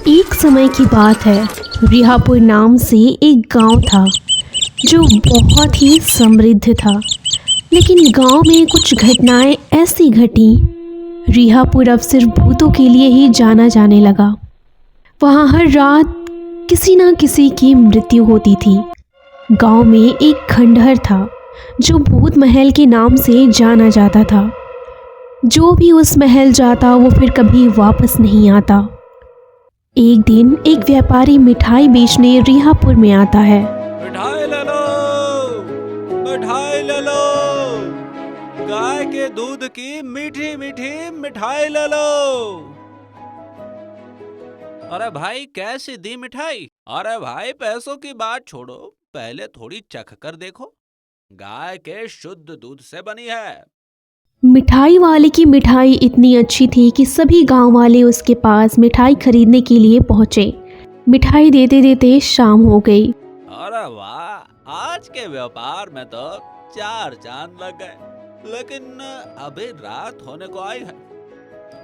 एक समय की बात है। रिहापुर नाम से एक गांव था जो बहुत ही समृद्ध था। लेकिन गांव में कुछ घटनाएं ऐसी घटी, रिहापुर अब सिर्फ भूतों के लिए ही जाना जाने लगा। वहाँ हर रात किसी न किसी की मृत्यु होती थी। गांव में एक खंडहर था जो भूत महल के नाम से जाना जाता था। जो भी उस महल जाता वो फिर कभी वापस नहीं आता। एक दिन एक व्यापारी मिठाई बेचने रिहापुर में आता है। मिठाई ले लो, मिठाई ले लो, गाय के दूध की मीठी मीठी मिठाई ले लो। अरे भाई कैसी दी मिठाई? अरे भाई पैसों की बात छोड़ो, पहले थोड़ी चख कर देखो, गाय के शुद्ध दूध से बनी है। मिठाई वाले की मिठाई इतनी अच्छी थी कि सभी गांव वाले उसके पास मिठाई खरीदने के लिए पहुंचे। मिठाई देते देते शाम हो गई। अरे वाह, आज के व्यापार में तो 4 चांद लग गए। लेकिन अभी रात होने को आई है,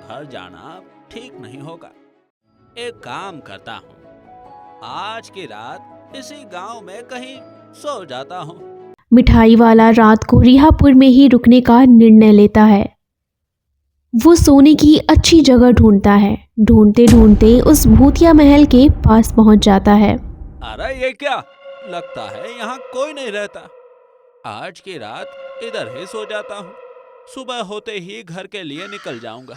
घर जाना ठीक नहीं होगा। एक काम करता हूँ, आज की रात इसी गांव में कहीं सो जाता हूँ। मिठाई वाला रात को रिहापुर में ही रुकने का निर्णय लेता है। वो सोने की अच्छी जगह ढूंढता है। ढूंढते ढूंढते उस भूतिया महल के पास पहुंच जाता है। अरे ये क्या, लगता है यहाँ कोई नहीं रहता। आज की रात इधर ही सो जाता हूँ, सुबह होते ही घर के लिए निकल जाऊंगा।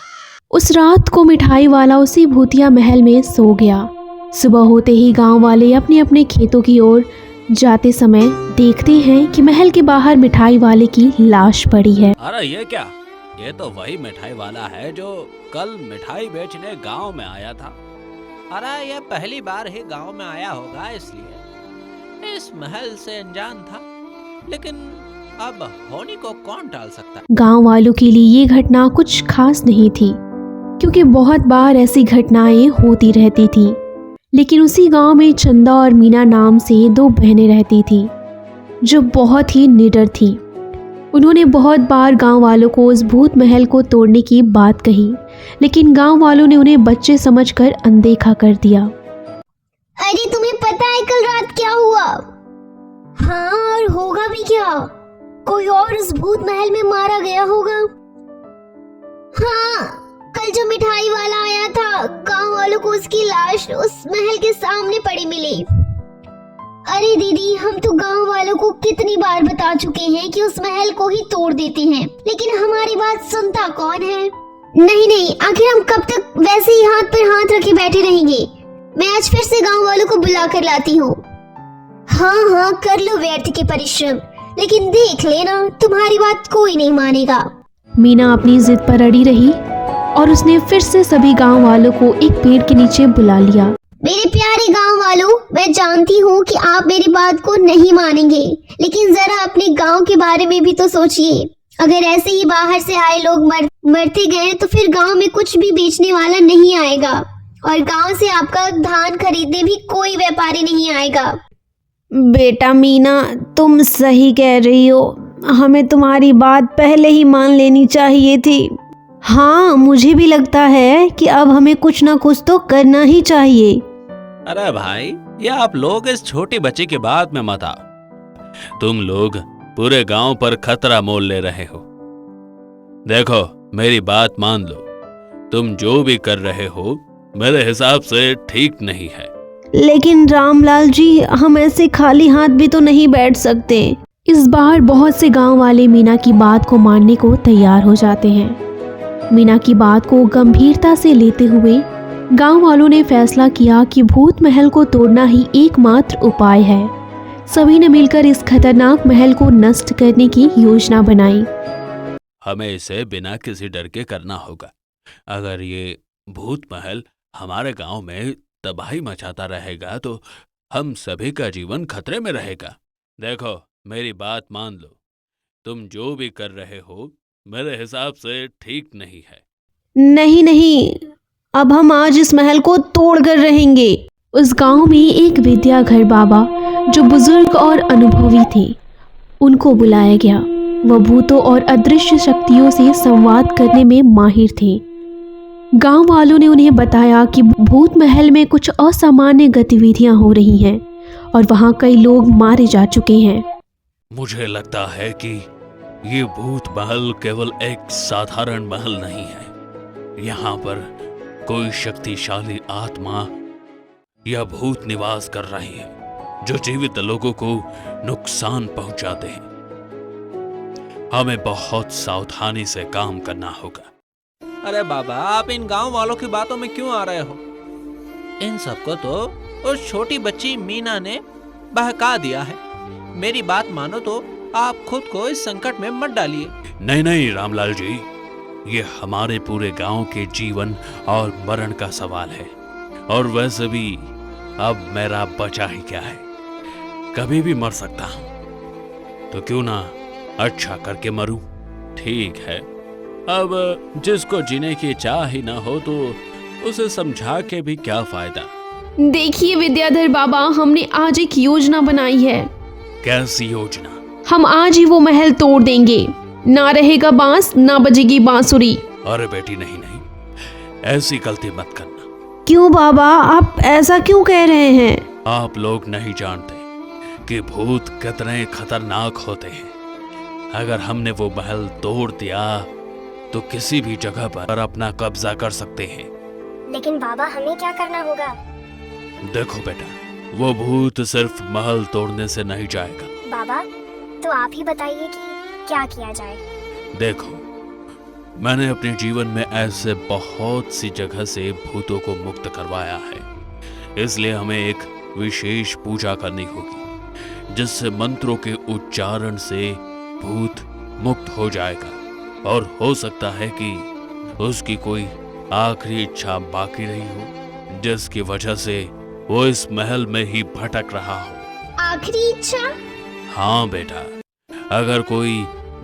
उस रात को मिठाई वाला उसी भूतिया महल में सो गया। सुबह होते ही गांव वाले अपने अपने खेतों की ओर जाते समय देखते हैं कि महल के बाहर मिठाई वाले की लाश पड़ी है। अरे ये क्या, ये तो वही मिठाई वाला है जो कल मिठाई बेचने गांव में आया था। अरे ये पहली बार ही गांव में आया होगा, इसलिए इस महल से अनजान था। लेकिन अब होनी को कौन टाल सकता? गांव वालों के लिए ये घटना कुछ खास नहीं थी, क्योंकि बहुत बार ऐसी घटनाएं होती रहती थी। लेकिन उसी गांव में चंदा और मीना नाम से 2 बहनें रहती थी जो बहुत ही निडर थी। उन्होंने बहुत बार गांव वालों को उस भूत महल को तोड़ने की बात कही, लेकिन गांव वालों ने उन्हें बच्चे समझकर अनदेखा कर दिया। अरे तुम्हें पता है कल रात क्या हुआ? हाँ, और होगा भी क्या? कोई और उस भूत महल में मारा गया होगा। हाँ, कल जो मिठाई वाला आया था, गांव वालों को उसकी लाश उस महल के सामने पड़ी मिली। अरे दीदी, हम तो गांव वालों को कितनी बार बता चुके हैं कि उस महल को ही तोड़ देते हैं, लेकिन हमारी बात सुनता कौन है? नहीं, आखिर हम कब तक वैसे ही हाथ पर हाथ रखे बैठे रहेंगे? मैं आज फिर से गांव वालों को बुला कर लाती हूँ। हाँ, कर लो व्यर्थ के परिश्रम, लेकिन देख लेना, तुम्हारी बात कोई नहीं मानेगा। मीना अपनी जिद पर अड़ी रही और उसने फिर से सभी गांव वालों को एक पेड़ के नीचे बुला लिया। मेरे प्यारे गांव वालों, मैं जानती हूँ कि आप मेरी बात को नहीं मानेंगे, लेकिन जरा अपने गांव के बारे में भी तो सोचिए। अगर ऐसे ही बाहर से आए लोग मरते गए तो फिर गांव में कुछ भी बेचने वाला नहीं आएगा, और गांव से आपका धान खरीदने भी कोई व्यापारी नहीं आएगा। बेटा मीना, तुम सही कह रही हो। हमें तुम्हारी बात पहले ही मान लेनी चाहिए थी। हाँ, मुझे भी लगता है कि अब हमें कुछ ना कुछ तो करना ही चाहिए। अरे भाई, ये आप लोग इस छोटी बच्ची की बात में मत आओ। तुम लोग पूरे गांव पर खतरा मोल ले रहे हो। देखो, मेरी बात मान लो, तुम जो भी कर रहे हो मेरे हिसाब से ठीक नहीं है। लेकिन रामलाल जी, हम ऐसे खाली हाथ भी तो नहीं बैठ सकते। इस बार बहुत से गांव वाले मीना की बात को मानने को तैयार हो जाते हैं। मीना की बात को गंभीरता से लेते हुए गांव वालों ने फैसला किया कि भूत महल को तोड़ना ही एकमात्र उपाय है। सभी ने मिलकर इस खतरनाक महल को नष्ट करने की योजना बनाई। हमें इसे बिना किसी डर के करना होगा। अगर ये भूत महल हमारे गांव में तबाही मचाता रहेगा तो हम सभी का जीवन खतरे में रहेगा। देखो, मेरी बात मान लो, तुम जो भी कर रहे हो मेरे हिसाब से ठीक नहीं है। नहीं, अब हम आज इस महल को तोड़ कर रहेंगे। उस गांव में एक विद्याधर बाबा जो बुजुर्ग और अनुभवी थे, उनको बुलाया गया। वह भूतों और अदृश्य शक्तियों से संवाद करने में माहिर थे। गांव वालों ने उन्हें बताया कि भूत महल में कुछ असामान्य गतिविधियां हो रही हैं और वहां कई लोग मारे जा चुके हैं। मुझे लगता है कि ये भूत महल केवल एक साधारण महल नहीं है। यहाँ पर कोई शक्तिशाली आत्मा या भूत निवास कर रही है जो जीवित लोगों को नुकसान पहुंचाते हैं। हमें बहुत सावधानी से काम करना होगा। अरे बाबा, आप इन गांव वालों की बातों में क्यों आ रहे हो? इन सबको तो उस छोटी बच्ची मीना ने बहका दिया है। मेरी बात मानो तो आप खुद को इस संकट में मत डालिए। नहीं नहीं रामलाल जी, ये हमारे पूरे गांव के जीवन और मरण का सवाल है। और वैसे भी अब मेरा बचा ही क्या है, कभी भी मर सकता हूं, तो क्यों ना अच्छा करके मरूं। ठीक है, अब जिसको जीने की चाह ही ना हो तो उसे समझा के भी क्या फायदा। देखिए विद्याधर बाबा, हमने आज एक योजना बनाई है। कैसी योजना? हम आज ही वो महल तोड़ देंगे। ना रहेगा बांस, ना बजेगी बांसुरी। अरे बेटी, नहीं नहीं, ऐसी गलती मत करना। क्यों बाबा, आप ऐसा क्यों कह रहे हैं? आप लोग नहीं जानते कि भूत कितने खतरनाक होते हैं। अगर हमने वो महल तोड़ दिया तो किसी भी जगह पर अपना कब्जा कर सकते हैं। लेकिन बाबा, हमें क्या करना होगा? देखो बेटा, वो भूत सिर्फ महल तोड़ने से नहीं जाएगा। बाबा, तो आप ही बताइए कि क्या किया जाए। देखो, मैंने अपने जीवन में ऐसे बहुत सी जगह से भूतों को मुक्त करवाया है। इसलिए हमें एक विशेष पूजा करनी होगी जिससे मंत्रों के उच्चारण से भूत मुक्त हो जाएगा। और हो सकता है कि उसकी कोई आखिरी इच्छा बाकी रही हो जिसकी वजह से वो इस महल में ही भटक रहा हो। आखिरी इच्छा? हाँ बेटा, अगर कोई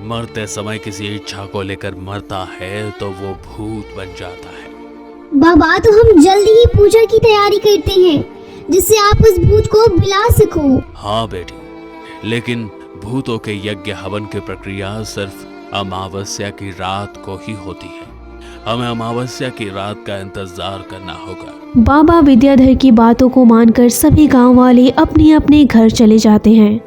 मरते समय किसी इच्छा को लेकर मरता है तो वो भूत बन जाता है। बाबा, तो हम जल्दी ही पूजा की तैयारी करते हैं जिससे आप उस भूत को बुला सको। हाँ बेटी, लेकिन भूतों के यज्ञ हवन की प्रक्रिया सिर्फ अमावस्या की रात को ही होती है। हमें अमावस्या की रात का इंतजार करना होगा। बाबा विद्याधर की बातों को मानकर सभी गांव वाले अपने अपने घर चले जाते हैं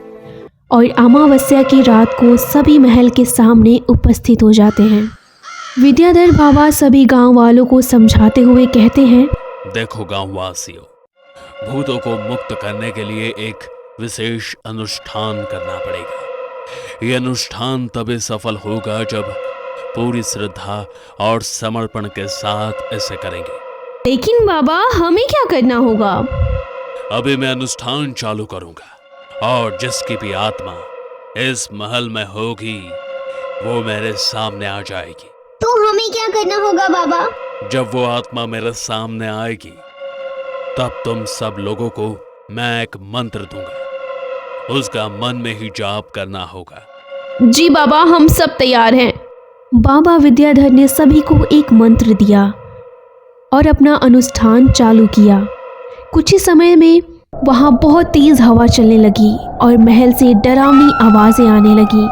और अमावस्या की रात को सभी महल के सामने उपस्थित हो जाते हैं। विद्याधर बाबा सभी गांव वालों को समझाते हुए कहते हैं, देखो गांव वासियों, भूतों को मुक्त करने के लिए एक विशेष अनुष्ठान करना पड़ेगा। ये अनुष्ठान तभी सफल होगा जब पूरी श्रद्धा और समर्पण के साथ इसे करेंगे। लेकिन बाबा, हमें क्या करना होगा? अभी मैं अनुष्ठान चालू करूंगा और जिसकी भी आत्मा इस महल में होगी वो मेरे सामने आ जाएगी। तो हमें क्या करना होगा बाबा? जब वो आत्मा मेरे सामने आएगी तब तुम सब लोगों को मैं एक मंत्र दूंगा, उसका मन में ही जाप करना होगा। जी बाबा, हम सब तैयार हैं। बाबा विद्याधर ने सभी को एक मंत्र दिया और अपना अनुष्ठान चालू किया। कुछ ही समय में वहाँ बहुत तेज हवा चलने लगी और महल से डरावनी आवाजें आने लगी।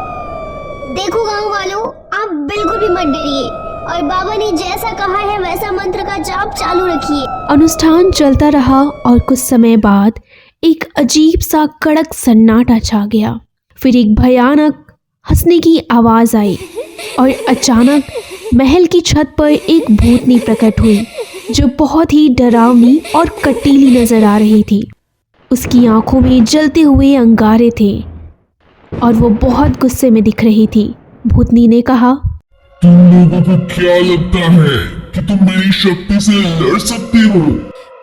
देखो गांव वालों, आप बिल्कुल भी मत डरिए और बाबा ने जैसा कहा है वैसा मंत्र का जाप चालू रखिए। अनुष्ठान चलता रहा और कुछ समय बाद एक अजीब सा कड़क सन्नाटा छा गया। फिर एक भयानक हंसने की आवाज आई और अचानक महल की छत पर एक भूतनी प्रकट हुई जो बहुत ही डरावनी और कटीली नजर आ रही थी। उसकी आंखों में जलते हुए अंगारे थे और वो बहुत गुस्से में दिख रही थी। भूतनी ने कहा, तुम लोगों को क्या लगता है कि तुम मेरी शक्ति से लड़ सकती हो?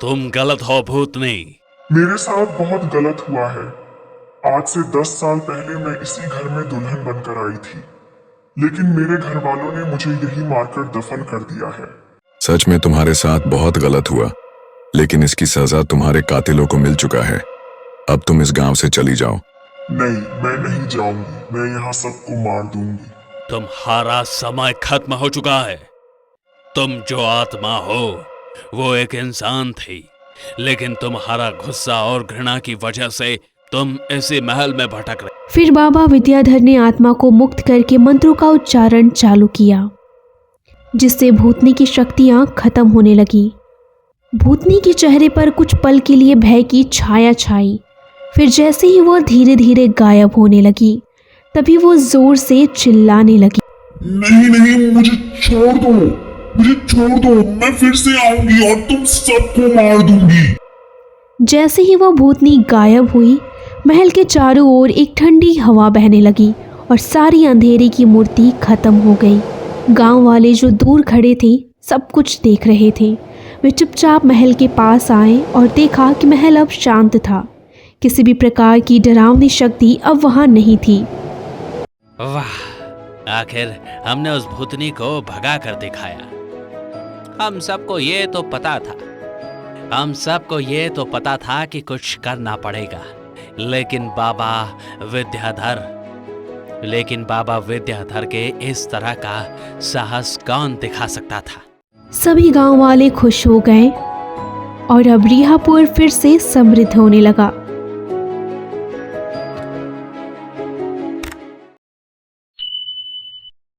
तुम गलत हो भूतनी। मेरे साथ बहुत गलत हुआ है। आज से 10 साल पहले मैं इसी घर में दुल्हन बनकर आई थी, लेकिन मेरे घर वालों ने मुझे यही मारकर दफन कर दिया है। सच में तुम्हारे साथ बहुत गलत हुआ, लेकिन इसकी सजा तुम्हारे कातिलों को मिल चुका है। अब तुम इस गांव से चली जाओ। नहीं, मैं नहीं जाऊंगी। मैं यहाँ सबको मार दूंगी। तुम्हारा समय खत्म हो चुका है। तुम जो आत्मा हो वो एक इंसान थी, लेकिन तुम्हारा गुस्सा और घृणा की वजह से तुम इसी महल में भटक रहे। फिर बाबा विद्याधर ने आत्मा को मुक्त करके मंत्रों का उच्चारण चालू किया। जिससे भूतनी की शक्तियाँ खत्म होने लगी। भूतनी के चेहरे पर कुछ पल के लिए भय की छाया छाई, फिर जैसे ही वह धीरे धीरे गायब होने लगी, तभी वो जोर से चिल्लाने लगी। नहीं नहीं, मुझे छोड़ दो, मुझे छोड़ दो, मैं फिर से आऊंगी और तुम सबको मार दूंगी। जैसे ही वह भूतनी गायब हुई, महल के चारों ओर एक ठंडी हवा बहने लगी और सारी अंधेरे की मूर्ति खत्म हो गई। गांव वाले जो दूर खड़े थे सब कुछ देख रहे थे। वे चुपचाप महल के पास आए और देखा कि महल अब शांत था। किसी भी प्रकार की डरावनी शक्ति अब वहां नहीं थी। वाह, आखिर हमने उस भूतनी को भगा कर दिखाया। हम सबको ये तो पता था। हम सबको ये तो पता था कि कुछ करना पड़ेगा, लेकिन बाबा विद्याधर के इस तरह का साहस कौन दिखा सकता था। सभी गांव वाले खुश हो गए और अब रिहापुर फिर से समृद्ध होने लगा।